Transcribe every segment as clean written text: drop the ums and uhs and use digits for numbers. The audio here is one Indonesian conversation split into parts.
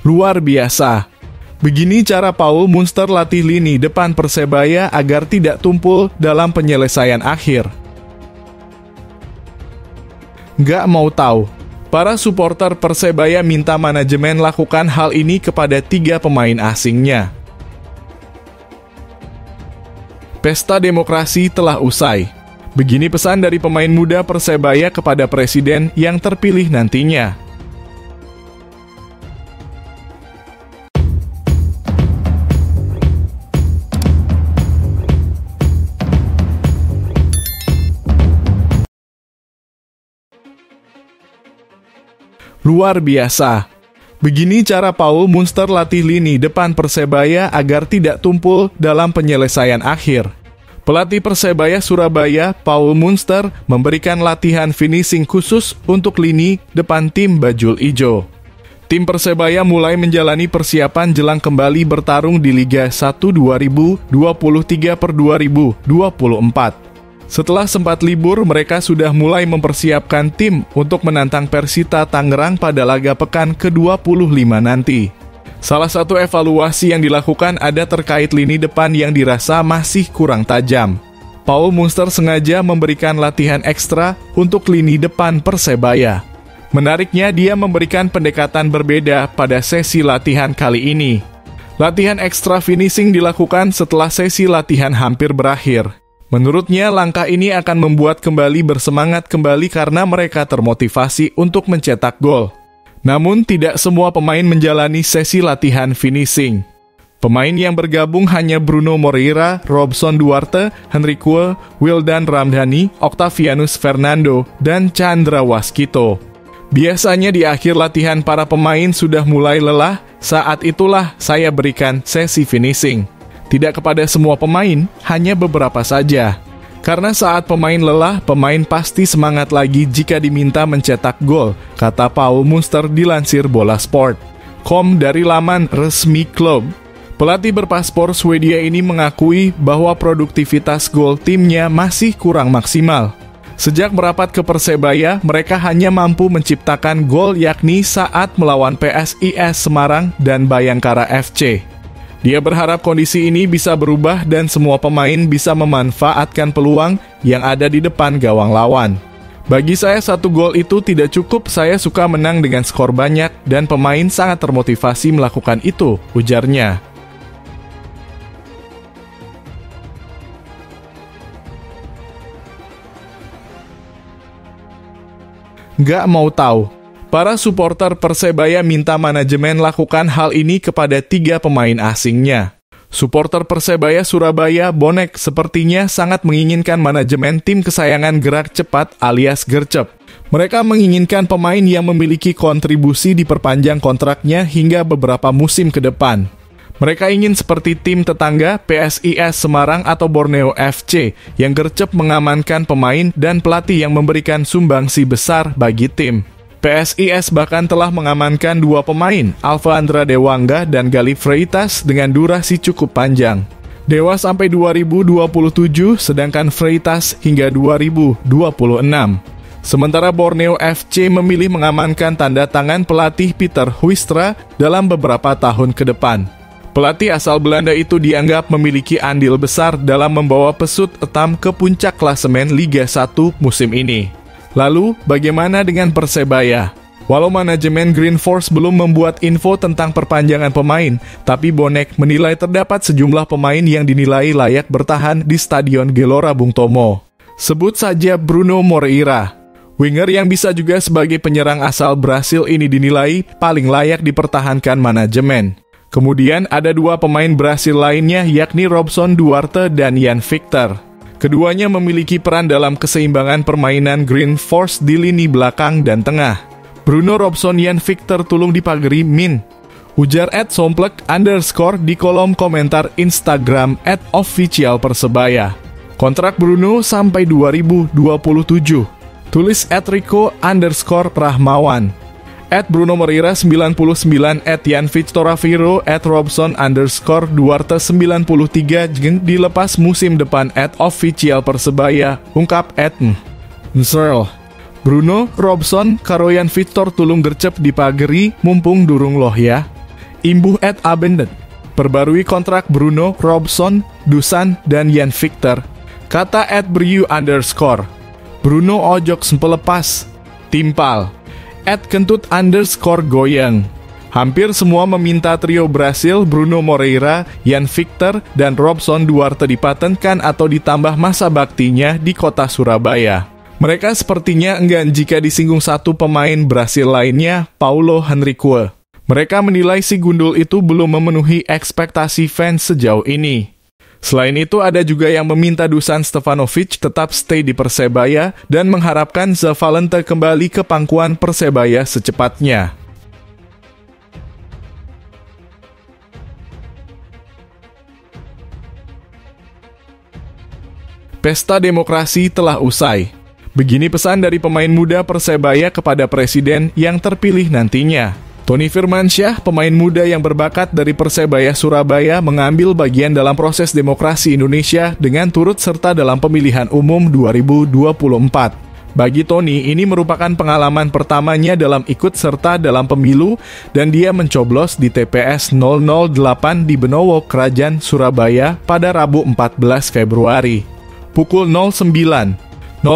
Luar biasa. Begini cara Paul Munster latih lini depan Persebaya agar tidak tumpul dalam penyelesaian akhir. Nggak mau tahu. Para supporter Persebaya minta manajemen lakukan hal ini kepada 3 pemain asingnya. Pesta demokrasi telah usai. Begini pesan dari pemain muda Persebaya kepada presiden yang terpilih nantinya. Luar biasa. Begini cara Paul Munster latih lini depan Persebaya agar tidak tumpul dalam penyelesaian akhir. Pelatih Persebaya Surabaya, Paul Munster, memberikan latihan finishing khusus untuk lini depan tim Bajul Ijo. Tim Persebaya mulai menjalani persiapan jelang kembali bertarung di Liga 1 2023/2024. Setelah sempat libur, mereka sudah mulai mempersiapkan tim untuk menantang Persita Tangerang pada laga pekan ke-25 nanti. Salah satu evaluasi yang dilakukan ada terkait lini depan yang dirasa masih kurang tajam. Paul Munster sengaja memberikan latihan ekstra untuk lini depan Persebaya. Menariknya, dia memberikan pendekatan berbeda pada sesi latihan kali ini. Latihan ekstra finishing dilakukan setelah sesi latihan hampir berakhir. Menurutnya, langkah ini akan membuat kembali bersemangat kembali karena mereka termotivasi untuk mencetak gol. Namun, tidak semua pemain menjalani sesi latihan finishing. Pemain yang bergabung hanya Bruno Moreira, Robson Duarte, Henrique, Wildan Ramdhani, Octavianus Fernando, dan Chandra Waskito. Biasanya di akhir latihan para pemain sudah mulai lelah, saat itulah saya berikan sesi finishing. Tidak kepada semua pemain, hanya beberapa saja. Karena saat pemain lelah, pemain pasti semangat lagi jika diminta mencetak gol, kata Paul Munster dilansir Bola Sport.com dari laman resmi klub. Pelatih berpaspor Swedia ini mengakui bahwa produktivitas gol timnya masih kurang maksimal. Sejak merapat ke Persebaya, mereka hanya mampu menciptakan gol yakni saat melawan PSIS Semarang dan Bayangkara FC. Dia berharap kondisi ini bisa berubah dan semua pemain bisa memanfaatkan peluang yang ada di depan gawang lawan. Bagi saya 1 gol itu tidak cukup, saya suka menang dengan skor banyak dan pemain sangat termotivasi melakukan itu, ujarnya. Nggak mau tahu. Para supporter Persebaya minta manajemen lakukan hal ini kepada 3 pemain asingnya. Supporter Persebaya Surabaya, Bonek, sepertinya sangat menginginkan manajemen tim kesayangan gerak cepat alias gercep. Mereka menginginkan pemain yang memiliki kontribusi diperpanjang kontraknya hingga beberapa musim ke depan. Mereka ingin seperti tim tetangga PSIS Semarang atau Borneo FC yang gercep mengamankan pemain dan pelatih yang memberikan sumbangsi besar bagi tim. PSIS bahkan telah mengamankan 2 pemain, Alfa Andra Dewangga dan Galip Freitas dengan durasi cukup panjang. Dewa sampai 2027, sedangkan Freitas hingga 2026. Sementara Borneo FC memilih mengamankan tanda tangan pelatih Peter Huistra dalam beberapa tahun ke depan. Pelatih asal Belanda itu dianggap memiliki andil besar dalam membawa Pesut Etam ke puncak klasemen Liga 1 musim ini. Lalu, bagaimana dengan Persebaya? Walau manajemen Green Force belum membuat info tentang perpanjangan pemain, tapi Bonek menilai terdapat sejumlah pemain yang dinilai layak bertahan di Stadion Gelora Bung Tomo. Sebut saja Bruno Moreira. Winger yang bisa juga sebagai penyerang asal Brasil ini dinilai paling layak dipertahankan manajemen. Kemudian ada 2 pemain Brasil lainnya yakni Robson Duarte dan Jan Victor. Keduanya memiliki peran dalam keseimbangan permainan Green Force di lini belakang dan tengah. Bruno Robson Jan Victor tulung dipagari Min. Ujar @somplek_ di kolom komentar Instagram @officialpersebaya. Kontrak Bruno sampai 2027. Tulis @rico_rahmawan. @Bruno Moreira 99, @Jan Victor Raviro, @Robson_Duarte 93 dilepas musim depan @official Persebaya, ungkap @Nsrel. Bruno, Robson, karo Jan Victor tulung gercep dipageri mumpung durung loh ya. Imbuh et Abendent. Perbarui kontrak Bruno, Robson, Dusan, dan Jan Victor. Kata @Briu_. Bruno ojok sempelepas. Timpal. @Kentut_goyang. Hampir semua meminta trio Brasil Bruno Moreira, Jan Victor, dan Robson Duarte dipatenkan atau ditambah masa baktinya di kota Surabaya. Mereka sepertinya enggan jika disinggung satu pemain Brasil lainnya, Paulo Henrique. Mereka menilai si gundul itu belum memenuhi ekspektasi fans sejauh ini. Selain itu, ada juga yang meminta Dusan Stevanovic tetap stay di Persebaya dan mengharapkan Zavalente kembali ke pangkuan Persebaya secepatnya. Pesta demokrasi telah usai. Begini pesan dari pemain muda Persebaya kepada presiden yang terpilih nantinya. Tony Firmansyah, pemain muda yang berbakat dari Persebaya Surabaya, mengambil bagian dalam proses demokrasi Indonesia dengan turut serta dalam pemilihan umum 2024. Bagi Tony, ini merupakan pengalaman pertamanya dalam ikut serta dalam pemilu dan dia mencoblos di TPS 008 di Benowo, Kerajaan Surabaya pada Rabu 14 Februari. Pukul 09.00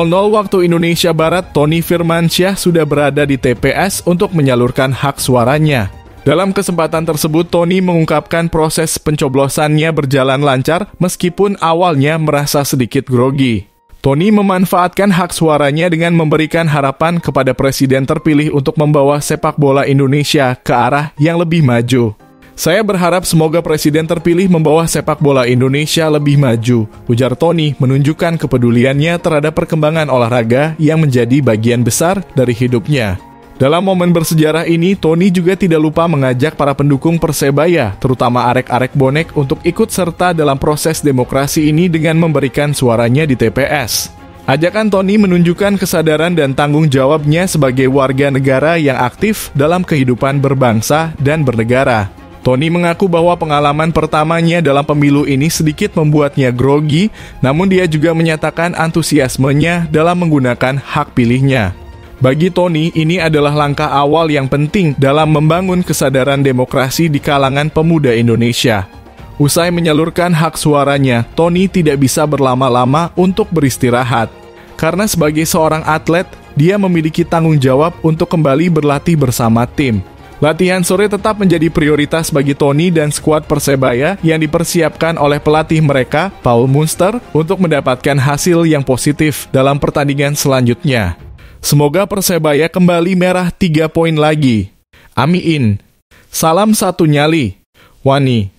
waktu Indonesia Barat, Tony Firmansyah sudah berada di TPS untuk menyalurkan hak suaranya. Dalam kesempatan tersebut, Tony mengungkapkan proses pencoblosannya berjalan lancar meskipun awalnya merasa sedikit grogi. Tony memanfaatkan hak suaranya dengan memberikan harapan kepada presiden terpilih untuk membawa sepak bola Indonesia ke arah yang lebih maju. Saya berharap semoga presiden terpilih membawa sepak bola Indonesia lebih maju, ujar Tony menunjukkan kepeduliannya terhadap perkembangan olahraga yang menjadi bagian besar dari hidupnya. Dalam momen bersejarah ini, Tony juga tidak lupa mengajak para pendukung Persebaya, terutama arek-arek bonek, untuk ikut serta dalam proses demokrasi ini dengan memberikan suaranya di TPS. Ajakan Tony menunjukkan kesadaran dan tanggung jawabnya sebagai warga negara yang aktif dalam kehidupan berbangsa dan bernegara. Tony mengaku bahwa pengalaman pertamanya dalam pemilu ini sedikit membuatnya grogi, namun dia juga menyatakan antusiasmenya dalam menggunakan hak pilihnya. Bagi Tony, ini adalah langkah awal yang penting dalam membangun kesadaran demokrasi di kalangan pemuda Indonesia. Usai menyalurkan hak suaranya, Tony tidak bisa berlama-lama untuk beristirahat. Karena sebagai seorang atlet, dia memiliki tanggung jawab untuk kembali berlatih bersama tim. Latihan sore tetap menjadi prioritas bagi Tony dan skuad Persebaya yang dipersiapkan oleh pelatih mereka, Paul Munster, untuk mendapatkan hasil yang positif dalam pertandingan selanjutnya. Semoga Persebaya kembali merah 3 poin lagi. Amin. Salam satu nyali. Wani.